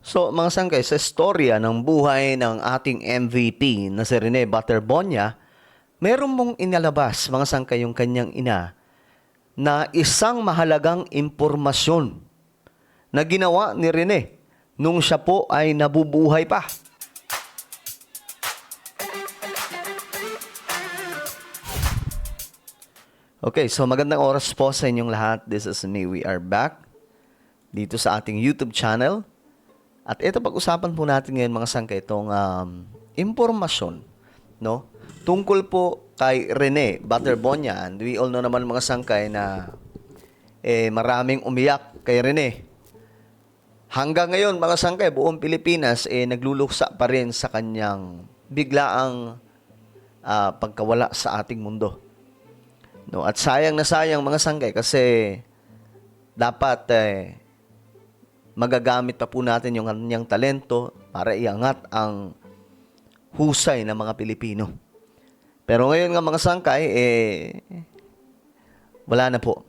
So, mga sangkay, sa storya ng buhay ng ating MVP na si Rene Butterbonia, meron mong inalabas, mga sangkay, yung kanyang ina na isang mahalagang impormasyon na ginawa ni Rene nung siya po ay nabubuhay pa. Okay, so magandang oras po sa inyong lahat. This is me. We are back dito sa ating YouTube channel. At ito pag-usapan po natin ngayon mga sangkay itong impormasyon, no? Tungkol po kay Rene Butterbonia. And we all know naman mga sangkay na maraming umiyak kay Rene. Hanggang ngayon mga sangkay, buong Pilipinas nagluluksa pa rin sa kanyang biglaang pagkawala sa ating mundo. No, at sayang na sayang mga sangkay kasi dapat magagamit pa po natin yung kanyang talento para iangat ang husay ng mga Pilipino. Pero ngayon nga mga sangkay, wala na po.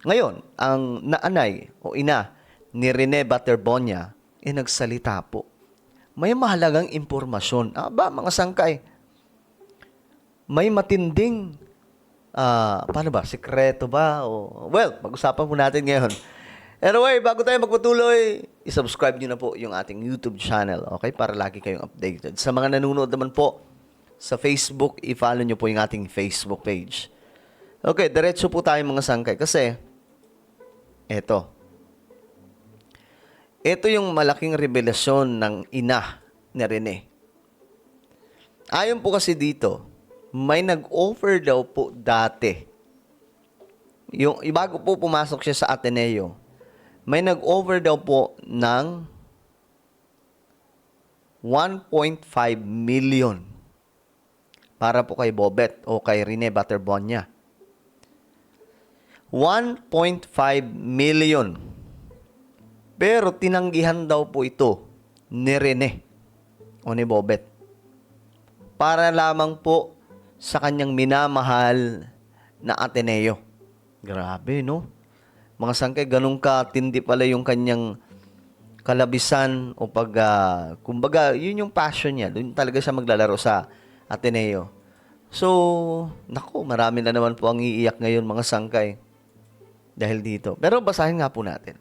Ngayon, ang naanay o ina ni Rene Butterbonia nagsalita po. May mahalagang impormasyon. Mga sangkay, may matinding paano ba? Sikreto ba? Well, pag-usapan po natin ngayon. Anyway, bago tayo magpatuloy, isubscribe nyo na po yung ating YouTube channel, okay? Para lagi kayong updated. Sa mga nanonood naman po sa Facebook, i-follow nyo po yung ating Facebook page. Okay, diretso po tayo mga sangkay. Kasi, eto. Ito yung malaking revelasyon ng ina ni Rene. Ayon po kasi dito, may nag-offer daw po dati. Yung bago po pumasok siya sa Ateneo, may nag-offer daw po ng 1.5 million para po kay Bobet o kay Rene Butterbonia. 1.5 million. Pero tinanggihan daw po ito ni Rene o ni Bobet. Para lamang po sa kanyang minamahal na Ateneo. Grabe, no? Mga sangkay, ganun katindi pala yung kanyang kalabisan o kumbaga, yun yung passion niya. Doon talaga siya maglalaro sa Ateneo. So, naku, marami na naman po ang iiyak ngayon mga sangkay dahil dito. Pero basahin nga po natin.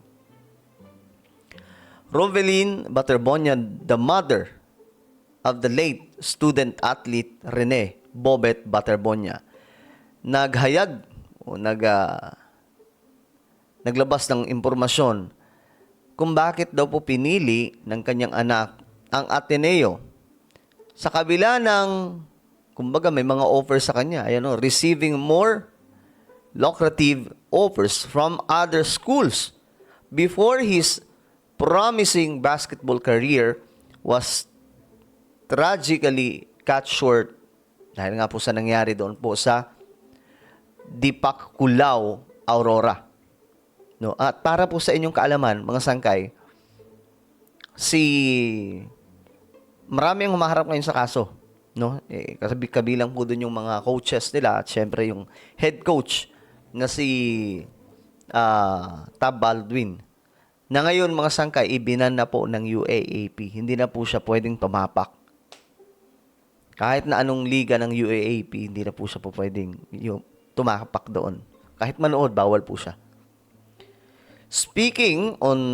Roveline Butterbonia, the mother of the late student athlete Rene Bobet Butterbonia, naghayag o naglabas ng impormasyon kung bakit daw po pinili ng kanyang anak ang Ateneo sa kabila ng, kumbaga may mga offers sa kanya, receiving more lucrative offers from other schools before his promising basketball career was tragically cut short dahil nga po sa nangyari doon po sa Dipak Kulao, Aurora. No? At para po sa inyong kaalaman, mga sangkay, marami ang humaharap ngayon sa kaso. No? Kasi kabilang po doon yung mga coaches nila at syempre yung head coach na si Tab Baldwin. Na ngayon, mga sangkay, ibinan na po ng UAAP. Hindi na po siya pwedeng tumapak. Kahit na anong liga ng UAAP, hindi na po siya po pwedeng tumapak doon. Kahit manood, bawal po siya. Speaking on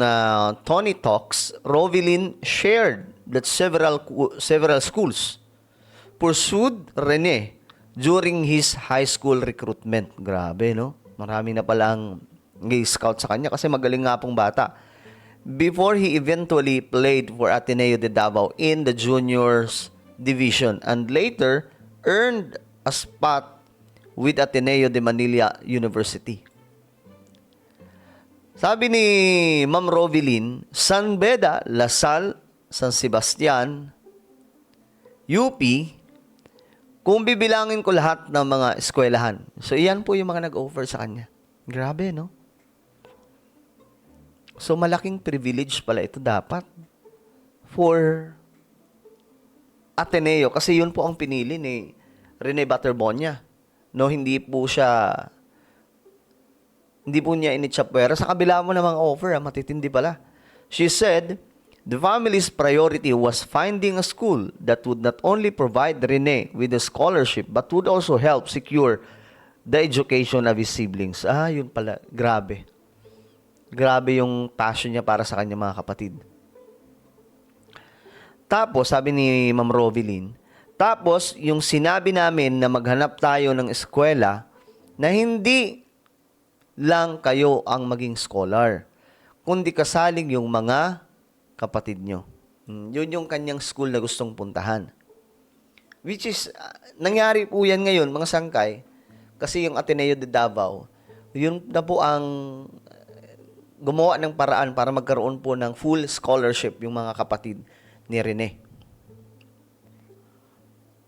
Tony Talks, Roveline shared that several schools pursued Rene during his high school recruitment. Grabe, no? Marami na palang scout sa kanya kasi magaling nga pong bata. Before he eventually played for Ateneo de Davao in the juniors division and later earned a spot with Ateneo de Manila University. Sabi ni Ma'am Roveline, San Beda, Lasal, San Sebastian, UP, kung bibilangin ko lahat ng mga eskwelahan. So, iyan po yung mga nag-offer sa kanya. Grabe, no? So, malaking privilege pala ito dapat for Ateneo kasi yun po ang pinili ni Rene Butterbonia. No, hindi po niya initsapwera. Sa kabila mo namang offer, matitindi pala. She said The family's priority was finding a school that would not only provide Rene with a scholarship but would also help secure the education of his siblings. Ah, yun pala. Grabe. Grabe yung passion niya para sa kanyang mga kapatid. Tapos, sabi ni Ma'am Rovelyn, tapos yung sinabi namin na maghanap tayo ng eskwela na hindi lang kayo ang maging scholar, kundi kasaling yung mga kapatid nyo. Yun yung kanyang school na gustong puntahan. Which is, nangyari po yan ngayon, mga sangkay, kasi yung Ateneo de Davao, yun na po ang gumawa ng paraan para magkaroon po ng full scholarship yung mga kapatid ni Rene.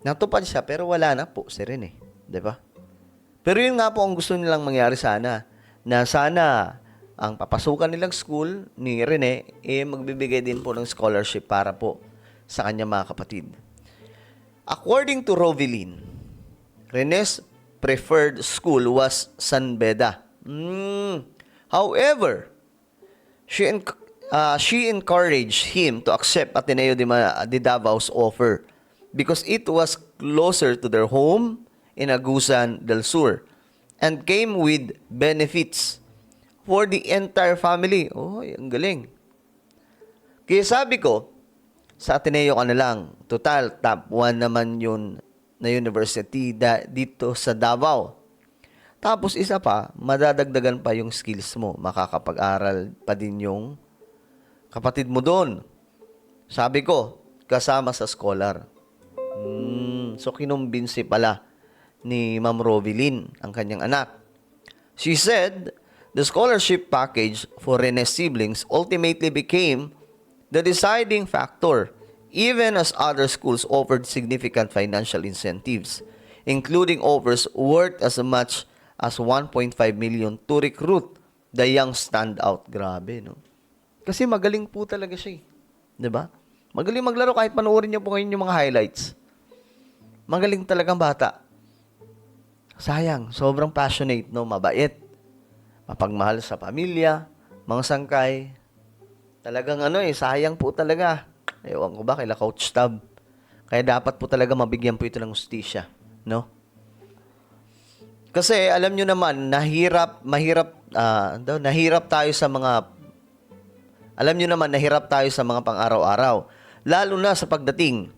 Natupad siya, pero wala na po si Rene. Diba? Pero yun nga po ang gusto nilang mangyari sana, na sana ang papasukan nilang school ni Rene, magbibigay din po ng scholarship para po sa kanyang mga kapatid. According to Rovelyn, Rene's preferred school was San Beda. However, she encouraged him to accept Ateneo de Davao's offer because it was closer to their home in Agusan del Sur and came with benefits for the entire family. Oh, ang galing. Kaya sabi ko, sa Ateneo ka na lang. Total, top 1 naman yun na university dito sa Davao. Tapos isa pa, madadagdagan pa yung skills mo. Makakapag-aral pa din yung kapatid mo doon. Sabi ko, kasama sa scholar. So, kinumbinsi pala ni Ma'am Rovelyn ang kanyang anak. She said, the scholarship package for Rene's siblings ultimately became the deciding factor, even as other schools offered significant financial incentives, including offers worth as much as 1.5 million to recruit the young standout. Grabe, no? Kasi magaling po talaga siya, 'di ba? Magaling maglaro kahit panoorin niyo po ngayon yung mga highlights. Magaling talagang bata. Sayang, sobrang passionate, no? Mabait. Mapagmahal sa pamilya, mga sangkay. Talagang sayang po talaga. Ewan ko ba, kaila Coach Tab. Kaya dapat po talaga mabigyan po ito ng hustisya, no? Kasi alam nyo naman, nahirap tayo sa mga, pang-araw-araw. Lalo na sa pagdating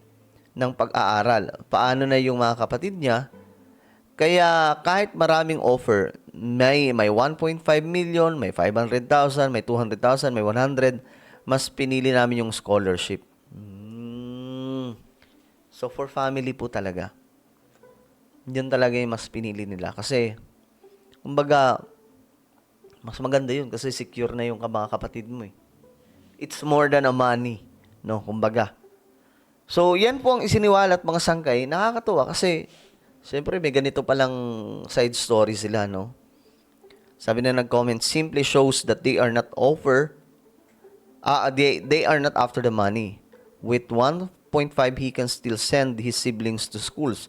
ng pag-aaral. Paano na yung mga kapatid niya? Kaya kahit maraming offer, may 1.5 million, may 500,000, may 200,000, may 100, mas pinili namin yung scholarship. So for family po talaga. Yun talaga yung mas pinili nila. Kasi, kumbaga, mas maganda yun kasi secure na yung mga kapatid mo eh. It's more than a money, no? Kumbaga. So, yan po ang isiniwalat mga sangkay. Nakakatuwa kasi, siyempre may ganito palang side story sila, no? Sabi na nag-comment, simply shows that they are not after the money. With 1.5, he can still send his siblings to schools.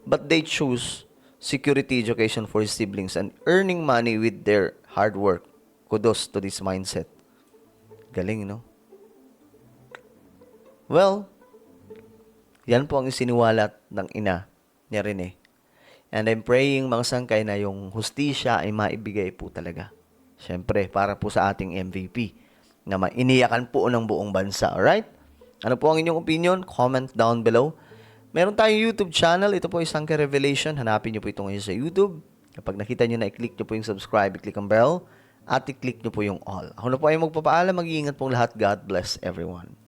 But they choose security education for his siblings and earning money with their hard work. Kudos to this mindset. Galing, no? Well, yan po ang isiniwalat ng ina ni Rene. And I'm praying mga sangkay na yung hustisya ay maibigay po talaga. Siyempre, para po sa ating MVP na mainiyakan po ng buong bansa. Alright? Ano po ang inyong opinion? Comment down below. Meron tayong YouTube channel. Ito po ay Sangkay Revelation. Hanapin nyo po ito ngayon sa YouTube. Kapag nakita nyo na, i-click nyo po yung subscribe, i-click ang bell, at i-click nyo po yung all. Ako na po ay magpapaalam. Mag-iingat pong lahat. God bless everyone.